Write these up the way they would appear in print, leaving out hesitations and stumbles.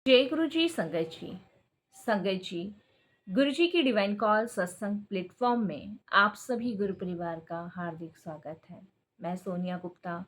जय गुरु जी, संगत जी। गुरु जी की डिवाइन कॉल सत्संग प्लेटफॉर्म में आप सभी गुरु परिवार का हार्दिक स्वागत है। मैं सोनिया गुप्ता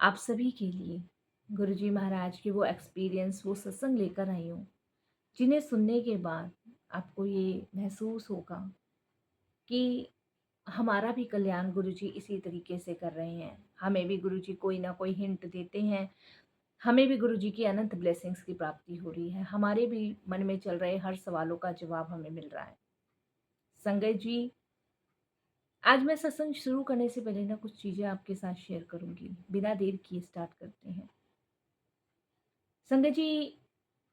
आप सभी के लिए गुरु जी महाराज के वो एक्सपीरियंस, वो सत्संग लेकर आई हूँ, जिन्हें सुनने के बाद आपको ये महसूस होगा कि हमारा भी कल्याण गुरु जी इसी तरीके से कर रहे हैं। हमें भी गुरु जी कोई ना कोई हिंट देते हैं, हमें भी गुरु जी की अनंत ब्लेसिंग्स की प्राप्ति हो रही है, हमारे भी मन में चल रहे हर सवालों का जवाब हमें मिल रहा है। संगत जी, आज मैं सत्संग शुरू करने से पहले ना कुछ चीज़ें आपके साथ शेयर करूंगी। बिना देर किए स्टार्ट करते हैं। संगत जी,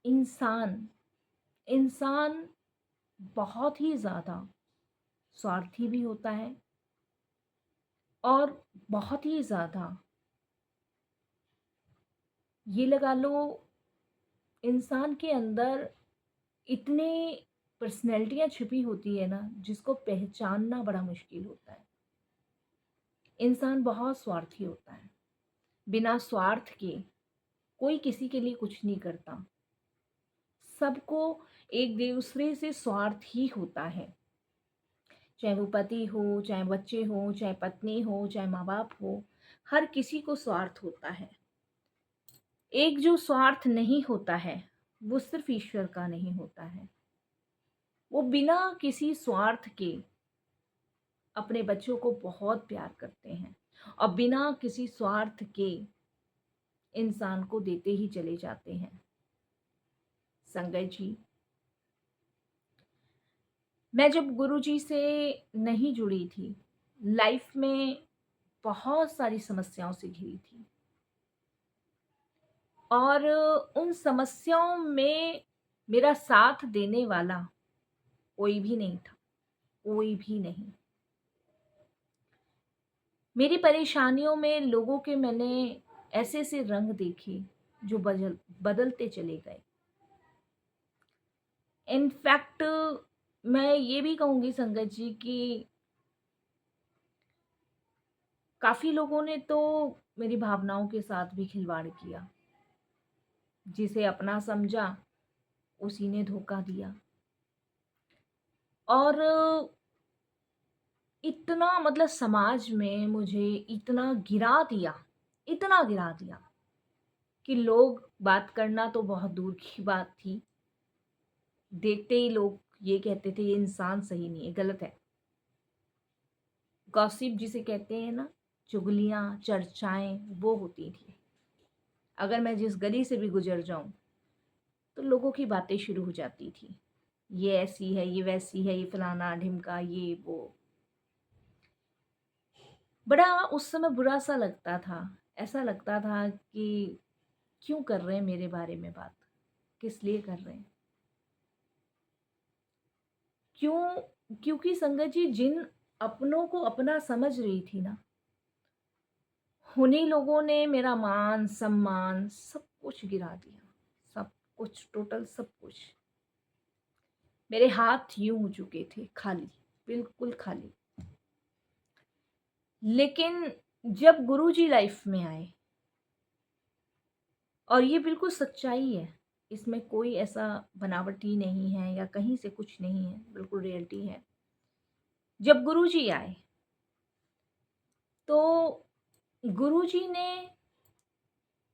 इंसान इंसान बहुत ही ज़्यादा स्वार्थी भी होता है और बहुत ही ज़्यादा, ये लगा लो, इंसान के अंदर इतने पर्सनैलिटियाँ छिपी होती है ना, जिसको पहचानना बड़ा मुश्किल होता है। इंसान बहुत स्वार्थी होता है। बिना स्वार्थ के कोई किसी के लिए कुछ नहीं करता। सबको एक दूसरे से स्वार्थ ही होता है। चाहे वो पति हो, चाहे बच्चे हो, चाहे पत्नी हो, चाहे माँ बाप हो, हर किसी को स्वार्थ होता है। एक जो स्वार्थ नहीं होता है, वो सिर्फ ईश्वर का नहीं होता है। वो बिना किसी स्वार्थ के अपने बच्चों को बहुत प्यार करते हैं और बिना किसी स्वार्थ के इंसान को देते ही चले जाते हैं। संगत जी, मैं जब गुरु जी से नहीं जुड़ी थी, लाइफ में बहुत सारी समस्याओं से घिरी थी और उन समस्याओं में मेरा साथ देने वाला कोई भी नहीं था, कोई भी नहीं। मेरी परेशानियों में लोगों के मैंने ऐसे ऐसे रंग देखे जो बदलते चले गए। इनफैक्ट मैं ये भी कहूँगी संगत जी कि काफ़ी लोगों ने तो मेरी भावनाओं के साथ भी खिलवाड़ किया। जिसे अपना समझा उसी ने धोखा दिया और इतना, मतलब समाज में मुझे इतना गिरा दिया कि लोग बात करना तो बहुत दूर की बात थी। देखते ही लोग ये कहते थे ये इंसान सही नहीं है, गलत है। गॉसिप जिसे कहते हैं ना, चुगलियाँ, चर्चाएं, वो होती थी। अगर मैं जिस गली से भी गुजर जाऊं तो लोगों की बातें शुरू हो जाती थी। ये ऐसी है, ये वैसी है, ये फलाना ढिमका, ये वो। बड़ा उस समय बुरा सा लगता था। ऐसा लगता था कि क्यों कर रहे हैं मेरे बारे में बात, किस लिए कर रहे हैं, क्यों? क्योंकि संगत जी, जिन अपनों को अपना समझ रही थी ना, उन्हीं लोगों ने मेरा मान सम्मान सब कुछ गिरा दिया। सब कुछ, टोटल सब कुछ। मेरे हाथ यूं हो चुके थे खाली, बिल्कुल खाली। लेकिन जब गुरुजी लाइफ में आए, और ये बिल्कुल सच्चाई है, इसमें कोई ऐसा बनावटी नहीं है या कहीं से कुछ नहीं है, बिल्कुल रियलिटी है। जब गुरुजी आए तो गुरुजी ने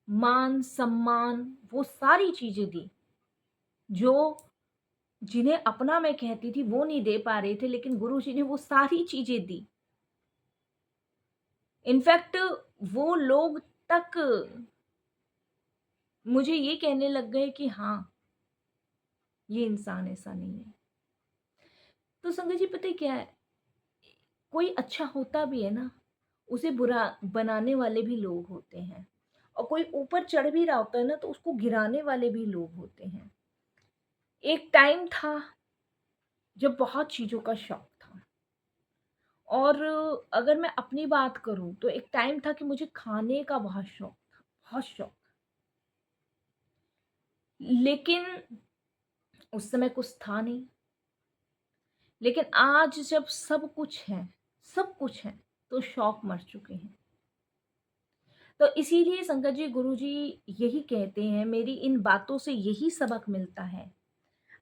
मान सम्मान, वो सारी चीजें दी जो, जिन्हें अपना मैं कहती थी वो नहीं दे पा रहे थे, लेकिन गुरुजी ने वो सारी चीजें दी। इनफैक्ट वो लोग तक मुझे ये कहने लग गए कि हाँ, ये इंसान ऐसा नहीं है। तो संगत जी, पता है क्या है, कोई अच्छा होता भी है ना, उसे बुरा बनाने वाले भी लोग होते हैं। और कोई ऊपर चढ़ भी रहा होता है ना, तो उसको गिराने वाले भी लोग होते हैं। एक टाइम था जब बहुत चीज़ों का शौक था। और अगर मैं अपनी बात करूं तो एक टाइम था कि मुझे खाने का बहुत शौक था, बहुत शौक। लेकिन उस समय कुछ था नहीं। लेकिन आज जब सब कुछ है, सब कुछ है, तो शौक मर चुके हैं। तो इसीलिए संगत जी गुरुजी यही कहते हैं, मेरी इन बातों से यही सबक मिलता है,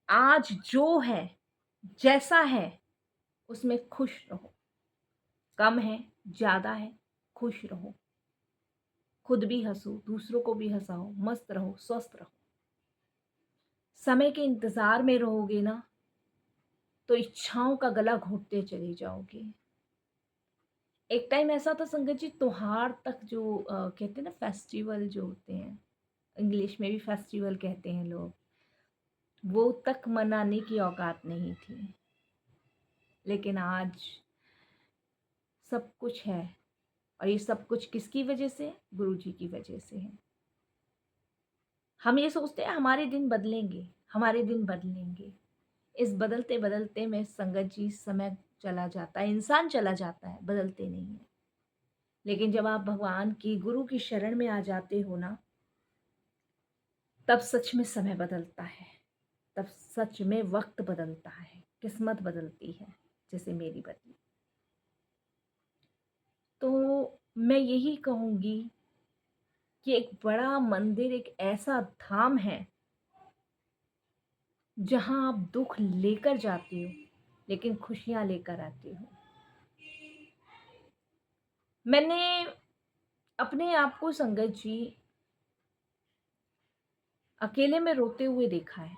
आज जो है, जैसा है, उसमें खुश रहो। कम है, ज़्यादा है, खुश रहो। खुद भी हँसो, दूसरों को भी हँसाओ, मस्त रहो, स्वस्थ रहो। समय के इंतज़ार में रहोगे ना, तो इच्छाओं का गला घोंटते चले जाओगे। एक टाइम ऐसा था संगत जी, त्योहार तक जो कहते हैं ना, फेस्टिवल जो होते हैं, इंग्लिश में भी फेस्टिवल कहते हैं लोग, वो तक मनाने की औकात नहीं थी। लेकिन आज सब कुछ है, और ये सब कुछ किसकी वजह से? गुरुजी की वजह से है। हम ये सोचते हैं हमारे दिन बदलेंगे, हमारे दिन बदलेंगे। इस बदलते बदलते में संगत जी समय चला जाता है, इंसान चला जाता है, बदलते नहीं है। लेकिन जब आप भगवान की, गुरु की शरण में आ जाते हो ना, तब सच में समय बदलता है, तब सच में वक्त बदलता है, किस्मत बदलती है, जैसे मेरी बदली। तो मैं यही कहूँगी कि एक बड़ा मंदिर एक ऐसा धाम है जहाँ आप दुख लेकर जाते हो, लेकिन खुशियाँ लेकर आते हो। मैंने अपने आप को संगत जी अकेले में रोते हुए देखा है,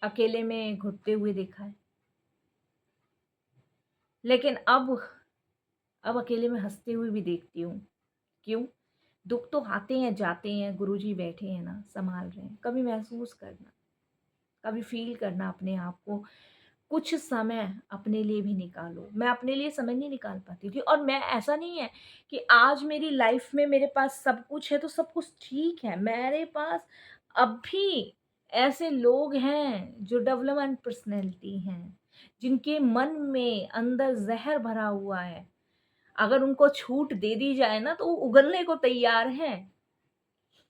अकेले में घुटते हुए देखा है, लेकिन अब अकेले में हंसते हुए भी देखती हूँ। क्यों? दुख तो आते हैं जाते हैं, गुरुजी बैठे हैं ना, संभाल रहे हैं। कभी महसूस करना, कभी फील करना अपने आप को, कुछ समय अपने लिए भी निकालो। मैं अपने लिए समय नहीं निकाल पाती थी, और मैं, ऐसा नहीं है कि आज मेरी लाइफ में मेरे पास सब कुछ है तो सब कुछ ठीक है। मेरे पास अब भी ऐसे लोग हैं जो डेवलपमेंट पर्सनैलिटी हैं, जिनके मन में अंदर ज़हर भरा हुआ है। अगर उनको छूट दे दी जाए ना, तो वो उगलने को तैयार हैं।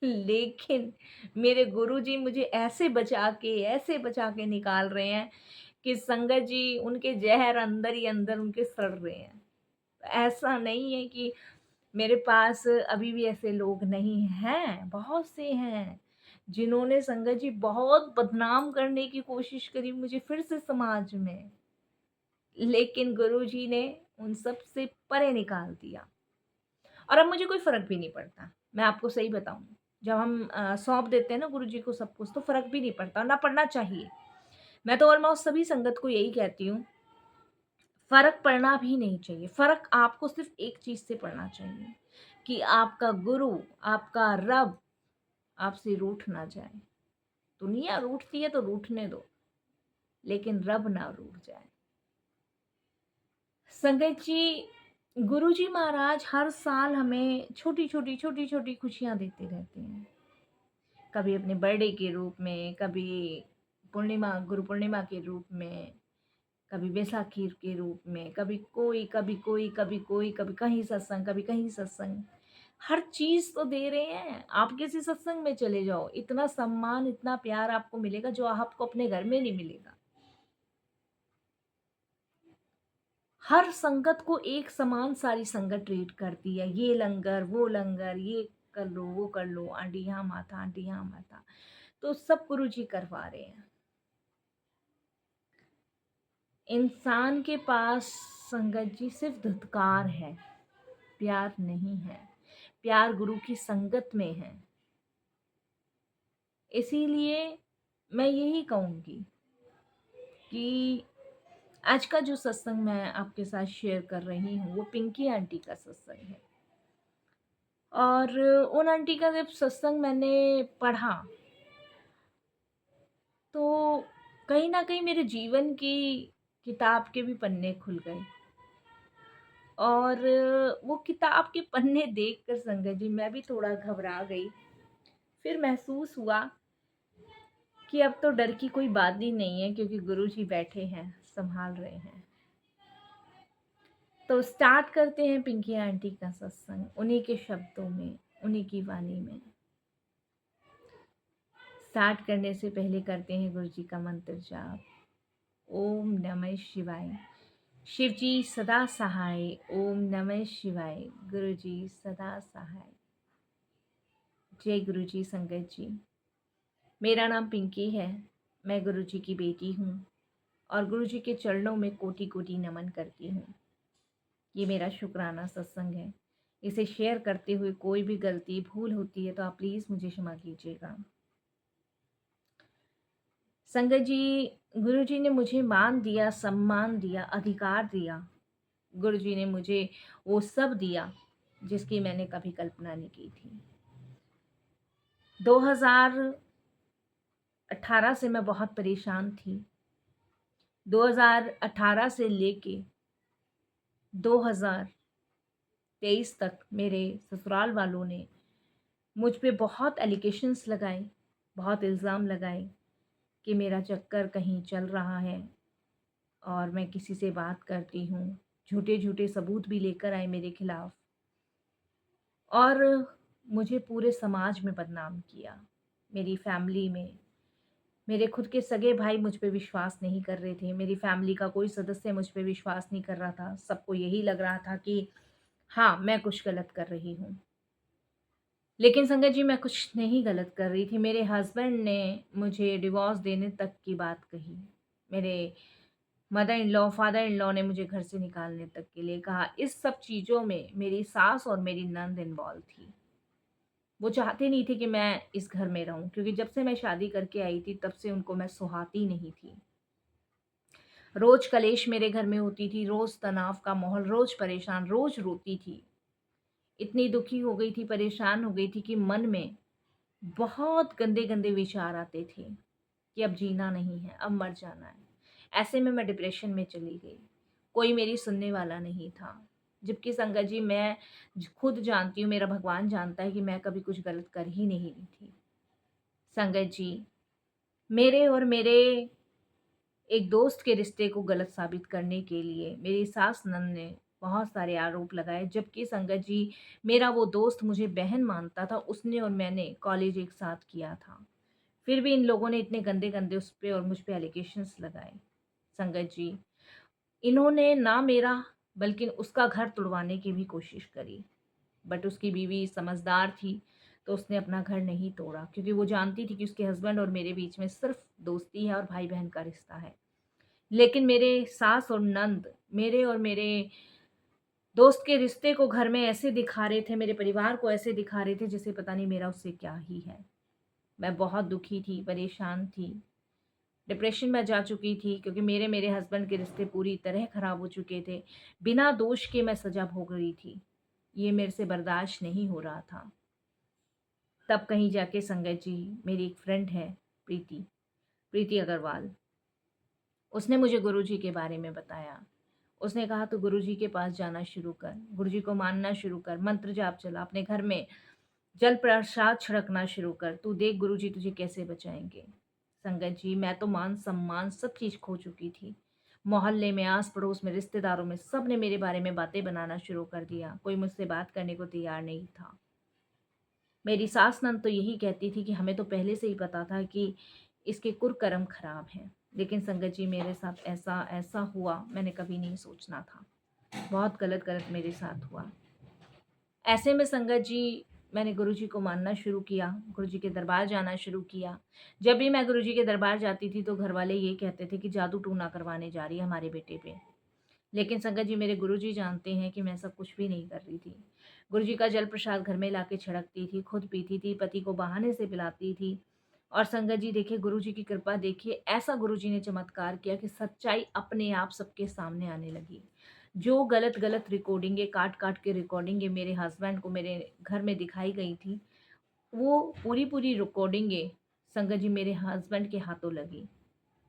लेकिन मेरे गुरुजी मुझे ऐसे बचा के निकाल रहे हैं कि संगत जी उनके ज़हर अंदर ही अंदर उनके सड़ रहे हैं। ऐसा नहीं है कि मेरे पास अभी भी ऐसे लोग नहीं हैं, बहुत से हैं, जिन्होंने संगत जी बहुत बदनाम करने की कोशिश करी मुझे फिर से समाज में। लेकिन गुरुजी ने उन सब से परे निकाल दिया, और अब मुझे कोई फ़र्क भी नहीं पड़ता। मैं आपको सही बताऊँ, जब हम सौंप देते हैं ना गुरुजी को सब कुछ, तो फ़र्क भी नहीं पड़ता, ना पड़ना चाहिए। मैं तो ऑलमोस्ट सभी संगत को यही कहती हूँ, फ़र्क पड़ना भी नहीं चाहिए। फ़र्क आपको सिर्फ़ एक चीज़ से पड़ना चाहिए कि आपका गुरु, आपका रब आपसे रूठ ना जाए। दुनिया रूठती है तो रूठने दो, लेकिन रब ना रूठ जाए। संगत जी, गुरुजी महाराज हर साल हमें छोटी-छोटी खुशियाँ देते रहते हैं। कभी अपने बर्थडे के रूप में, कभी गुरु पूर्णिमा के रूप में, कभी बैसाखी के रूप में, कभी कहीं सत्संग, कभी कहीं सत्संग। हर चीज़ तो दे रहे हैं। आप किसी सत्संग में चले जाओ, इतना सम्मान, इतना प्यार आपको मिलेगा जो आपको अपने घर में नहीं मिलेगा। हर संगत को एक समान सारी संगत ट्रीट करती है। ये लंगर, वो लंगर, ये कर लो, वो कर लो, आंटी यहाँ माता, आंटी यहाँ माता। तो सब गुरुजी करवा रहे हैं। इंसान के पास संगत जी सिर्फ धुतकार है, प्यार नहीं है। प्यार गुरु की संगत में है। इसीलिए मैं यही कहूँगी कि आज का जो सत्संग मैं आपके साथ शेयर कर रही हूँ, वो पिंकी आंटी का सत्संग है। और उन आंटी का जब सत्संग मैंने पढ़ा, तो कहीं न कहीं मेरे जीवन की किताब के भी पन्ने खुल गए। और वो किताब के पन्ने देखकर संगत जी मैं भी थोड़ा घबरा गई। फिर महसूस हुआ कि अब तो डर की कोई बात ही नहीं है, क्योंकि गुरुजी बैठे हैं, संभाल रहे हैं। तो स्टार्ट करते हैं पिंकी आंटी का सत्संग, उन्हीं के शब्दों में, उन्हीं की वाणी में। स्टार्ट करने से पहले करते हैं गुरुजी का मंत्र जाप। ओम नमः शिवाय। शिव जी सदा सहाय। ओम नमः शिवाय। गुरु जी सदा सहाय। जय गुरु जी। संगत जी, मेरा नाम पिंकी है। मैं गुरु जी की बेटी हूँ और गुरु जी के चरणों में कोटि कोटि नमन करती हूँ। ये मेरा शुक्राना सत्संग है। इसे शेयर करते हुए कोई भी गलती भूल होती है तो आप प्लीज़ मुझे क्षमा कीजिएगा। संगत जी, गुरु जी ने मुझे मान दिया, सम्मान दिया, अधिकार दिया। गुरु जी ने मुझे वो सब दिया जिसकी मैंने कभी कल्पना नहीं की थी। 2018 से मैं बहुत परेशान थी। 2018 से लेके 2023 तक मेरे ससुराल वालों ने मुझ पे बहुत एलिगेशंस लगाए, बहुत इल्ज़ाम लगाए कि मेरा चक्कर कहीं चल रहा है और मैं किसी से बात करती हूँ। झूठे-झूठे सबूत भी लेकर आए मेरे खिलाफ़ और मुझे पूरे समाज में बदनाम किया। मेरी फैमिली में मेरे खुद के सगे भाई मुझ पे विश्वास नहीं कर रहे थे। मेरी फैमिली का कोई सदस्य मुझ पे विश्वास नहीं कर रहा था। सबको यही लग रहा था कि हाँ, मैं कुछ गलत कर रही हूँ। लेकिन संगत जी, मैं कुछ नहीं गलत कर रही थी। मेरे हस्बैंड ने मुझे डिवोर्स देने तक की बात कही। मेरे mother in law, father in law ने मुझे घर से निकालने तक के लिए कहा। इस सब चीज़ों में मेरी सास और मेरी नंद इन्वॉल्व थी। वो चाहते नहीं थे कि मैं इस घर में रहूं, क्योंकि जब से मैं शादी करके आई थी तब से उनको मैं सुहाती नहीं थी। रोज कलेश मेरे घर में होती थी, रोज तनाव का माहौल, रोज परेशान, रोज रोती थी। इतनी दुखी हो गई थी, परेशान हो गई थी कि मन में बहुत गंदे गंदे विचार आते थे कि अब जीना नहीं है, अब मर जाना है। ऐसे में मैं डिप्रेशन में चली गई। कोई मेरी सुनने वाला नहीं था। जबकि संगत जी, मैं खुद जानती हूँ, मेरा भगवान जानता है कि मैं कभी कुछ गलत कर ही नहीं रही थी। संगत जी, मेरे और मेरे एक दोस्त के रिश्ते को गलत साबित करने के लिए मेरी सास नंद ने बहुत सारे आरोप लगाए। जबकि संगत जी, मेरा वो दोस्त मुझे बहन मानता था। उसने और मैंने कॉलेज एक साथ किया था। फिर भी इन लोगों ने इतने गंदे गंदे उस पे और मुझ पे एलिगेशंस लगाए। संगत जी, इन्होंने ना मेरा बल्कि उसका घर तुड़वाने की भी कोशिश करी। बट उसकी बीवी समझदार थी तो उसने अपना घर नहीं तोड़ा, क्योंकि वो जानती थी कि उसके हस्बैंड और मेरे बीच में सिर्फ दोस्ती है और भाई बहन का रिश्ता है। लेकिन मेरे सास और नंद मेरे और मेरे दोस्त के रिश्ते को घर में ऐसे दिखा रहे थे, मेरे परिवार को ऐसे दिखा रहे थे जैसे पता नहीं मेरा उससे क्या ही है। मैं बहुत दुखी थी, परेशान थी, डिप्रेशन में जा चुकी थी, क्योंकि मेरे मेरे हस्बैंड के रिश्ते पूरी तरह खराब हो चुके थे। बिना दोष के मैं सजा भोग रही थी। ये मेरे से बर्दाश्त नहीं हो रहा था। तब कहीं जाके संगत जी, मेरी एक फ्रेंड है, प्रीति प्रीति अग्रवाल, उसने मुझे गुरुजी के बारे में बताया। उसने कहा तू गुरुजी के पास जाना शुरू कर, गुरुजी को मानना शुरू कर, मंत्र जाप चला, अपने घर में जल प्रसाद छिड़कना शुरू कर, तू देख गुरुजी तुझे कैसे बचाएंगे। संगत जी, मैं तो मान सम्मान सब चीज़ खो चुकी थी। मोहल्ले में, आस पड़ोस में, रिश्तेदारों में सब ने मेरे बारे में बातें बनाना शुरू कर दिया। कोई मुझसे बात करने को तैयार नहीं था। मेरी सास नंद तो यही कहती थी कि हमें तो पहले से ही पता था कि इसके कुर्कर्म खराब हैं। लेकिन संगत जी, मेरे साथ ऐसा ऐसा हुआ मैंने कभी नहीं सोचना था। बहुत गलत गलत मेरे साथ हुआ। ऐसे में संगत जी, मैंने गुरुजी को मानना शुरू किया, गुरुजी के दरबार जाना शुरू किया। जब भी मैं गुरुजी के दरबार जाती थी तो घर वाले ये कहते थे कि जादू टूना करवाने जा रही है हमारे बेटे पे। लेकिन संगत जी, मेरे गुरुजी जानते हैं कि मैं सब कुछ भी नहीं कर रही थी। गुरुजी का जल प्रसाद घर में लाके छिड़कती थी, खुद पीती थी, पति को बहाने से पिलाती थी। और संगत जी देखिए, गुरुजी की कृपा देखिए, ऐसा गुरुजी ने चमत्कार किया कि सच्चाई अपने आप सबके सामने आने लगी। जो गलत गलत रिकॉर्डिंगें, काट काट के रिकॉर्डिंगें मेरे हस्बैंड को मेरे घर में दिखाई गई थी, वो पूरी पूरी रिकॉर्डिंगें संगत जी मेरे हस्बैंड के हाथों लगी।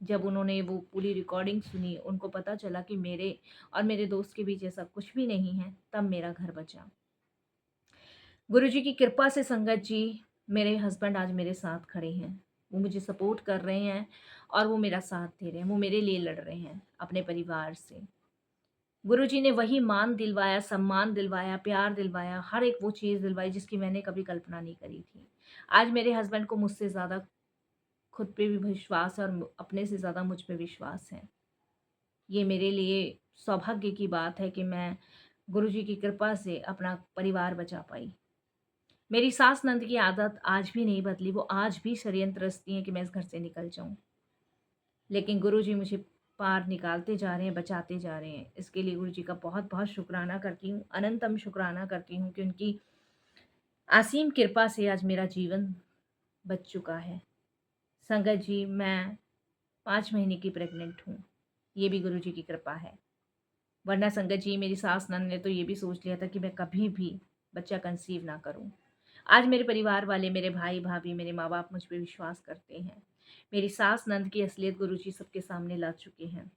जब उन्होंने वो पूरी रिकॉर्डिंग सुनी, उनको पता चला कि मेरे और मेरे दोस्त के बीच ऐसा कुछ भी नहीं है, तब मेरा घर बचा। गुरुजी की कृपा से संगत जी, मेरे हस्बैंड आज मेरे साथ खड़े हैं। वो मुझे सपोर्ट कर रहे हैं और वो मेरा साथ दे रहे हैं। वो मेरे लिए लड़ रहे हैं अपने परिवार से। गुरुजी ने वही मान दिलवाया, सम्मान दिलवाया, प्यार दिलवाया, हर एक वो चीज़ दिलवाई जिसकी मैंने कभी कल्पना नहीं करी थी। आज मेरे हस्बैंड को मुझसे ज़्यादा खुद पे भी विश्वास है और अपने से ज़्यादा मुझ पे विश्वास है। ये मेरे लिए सौभाग्य की बात है कि मैं गुरुजी की कृपा से अपना परिवार बचा पाई। मेरी सास नंद की आदत आज भी नहीं बदली, वो आज भी षड्यंत्र रचती हैं कि मैं इस घर से निकल जाऊँ। लेकिन गुरुजी मुझे पार निकालते जा रहे हैं, बचाते जा रहे हैं। इसके लिए गुरुजी का बहुत-बहुत शुकराना करती हूँ, अनंतम शुकराना करती हूँ कि उनकी असीम कृपा से आज मेरा जीवन बच चुका है। संगत जी, मैं 5 महीने की प्रेग्नेंट हूँ, ये भी गुरुजी की कृपा है। वरना संगत जी, मेरी सास नंद ने तो ये भी सोच लिया था कि मैं कभी भी बच्चा कंसीव ना करूँ। आज मेरे परिवार वाले, मेरे भाई-भाभी, मेरे माँ-बाप मुझ पे विश्वास करते हैं। मेरी सास नंद की असलियत गुरुजी सबके सामने ला चुके हैं।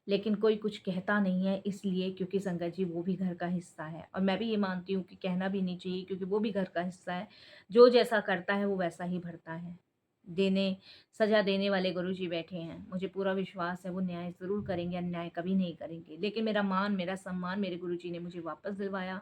लेकिन कोई कुछ कहता नहीं है, इसलिए क्योंकि संगत जी वो भी घर का हिस्सा है, और मैं भी ये मानती हूँ कि कहना भी नहीं चाहिए, क्योंकि वो भी घर का हिस्सा है। जो जैसा करता है वो वैसा ही भरता है। देने सज़ा देने वाले गुरुजी बैठे हैं। मुझे पूरा विश्वास है वो न्याय ज़रूर करेंगे, अन्याय कभी नहीं करेंगे। लेकिन मेरा मान, मेरा सम्मान मेरे गुरुजी ने मुझे वापस दिलवाया,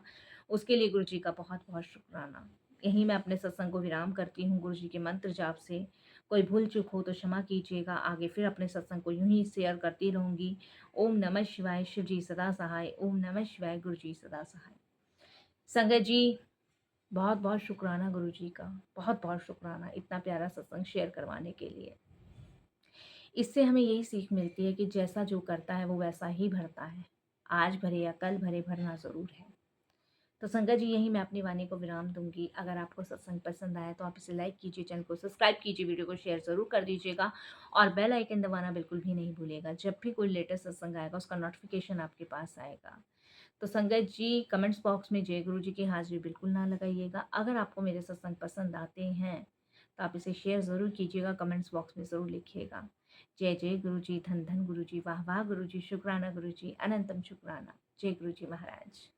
उसके लिए गुरुजी का बहुत-बहुत शुकराना। यहीं मैं अपने सत्संग को विराम करती हूँ गुरुजी के मंत्र जाप से। कोई भूल चूक हो तो क्षमा कीजिएगा। आगे फिर अपने सत्संग को यूँ ही शेयर करती रहूँगी। ओम नमः शिवाय, शिव जी सदा सहाय। ओम नमः शिवाय, गुरु जी सदा सहाय। संगत जी, बहुत-बहुत शुकराना गुरु जी का, बहुत-बहुत शुकराना इतना प्यारा सत्संग शेयर करवाने के लिए। इससे हमें यही सीख मिलती है कि जैसा जो करता है वो वैसा ही भरता है। आज भरे या कल भरे, भरना ज़रूर है। तो संगत जी, यहीं मैं अपनी वाणी को विराम दूँगी। अगर आपको सत्संग पसंद आया तो आप इसे लाइक कीजिए, चैनल को सब्सक्राइब कीजिए, वीडियो को शेयर ज़रूर कर दीजिएगा और बेल आइकन दबाना बिल्कुल भी नहीं भूलिएगा। जब भी कोई लेटेस्ट सत्संग आएगा उसका नोटिफ़िकेशन आपके पास आएगा। तो संगत जी, कमेंट्स बॉक्स में जय गुरु जी की हाज़िरी बिल्कुल ना लगाइएगा। अगर आपको मेरे सत्संग पसंद आते हैं तो आप इसे शेयर ज़रूर कीजिएगा, कमेंट्स बॉक्स में ज़रूर लिखिएगा। जय जय गुरु जी, धन धन गुरु जी, वाह वाह गुरु जी, शुक्राना गुरु जी, अनंतम शुक्राना। जय गुरु जी महाराज।